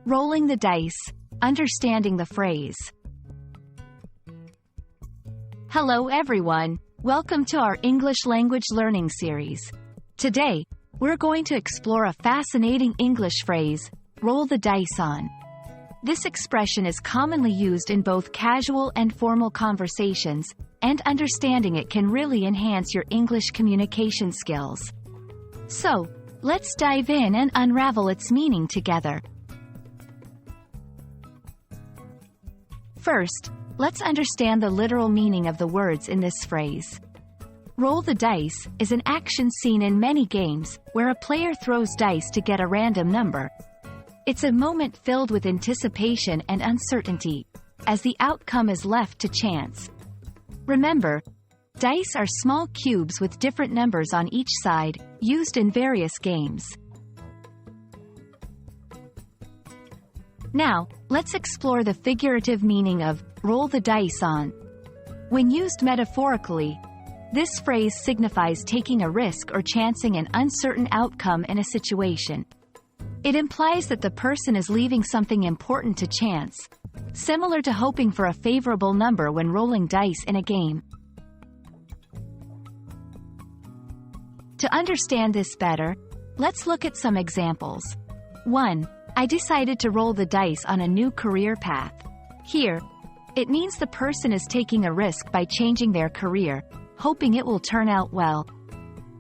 Rolling the dice. Understanding the phrase. Hello everyone, welcome to our English language learning series. Today, we're going to explore a fascinating English phrase, roll the dice on. This expression is commonly used in both casual and formal conversations, and understanding it can really enhance your English communication skills. So, let's dive in and unravel its meaning together. First, let's understand the literal meaning of the words in this phrase. Roll the dice is an action seen in many games, where a player throws dice to get a random number. It's a moment filled with anticipation and uncertainty, as the outcome is left to chance. Remember, dice are small cubes with different numbers on each side, used in various games. Now, let's explore the figurative meaning of roll the dice on. When used metaphorically, this phrase signifies taking a risk or chancing an uncertain outcome in a situation. It implies that the person is leaving something important to chance, similar to hoping for a favorable number when rolling dice in a game. To understand this better, let's look at some examples. 1. I decided to roll the dice on a new career path. Here, it means the person is taking a risk by changing their career, hoping it will turn out well.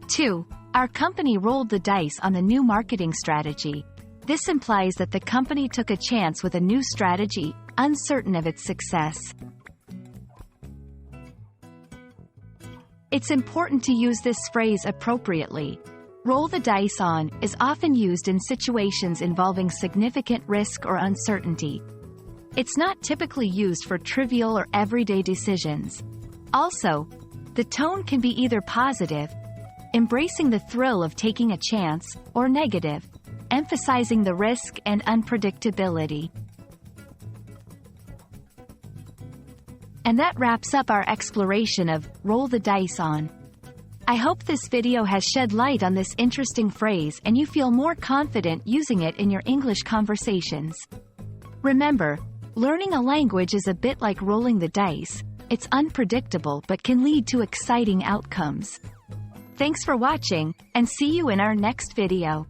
2. Our company rolled the dice on a new marketing strategy. This implies that the company took a chance with a new strategy, uncertain of its success. It's important to use this phrase appropriately. Roll the dice on is often used in situations involving significant risk or uncertainty. It's not typically used for trivial or everyday decisions. Also, the tone can be either positive, embracing the thrill of taking a chance, or negative, emphasizing the risk and unpredictability. And that wraps up our exploration of roll the dice on. I hope this video has shed light on this interesting phrase and you feel more confident using it in your English conversations. Remember, learning a language is a bit like rolling the dice. It's unpredictable but can lead to exciting outcomes. Thanks for watching, and see you in our next video.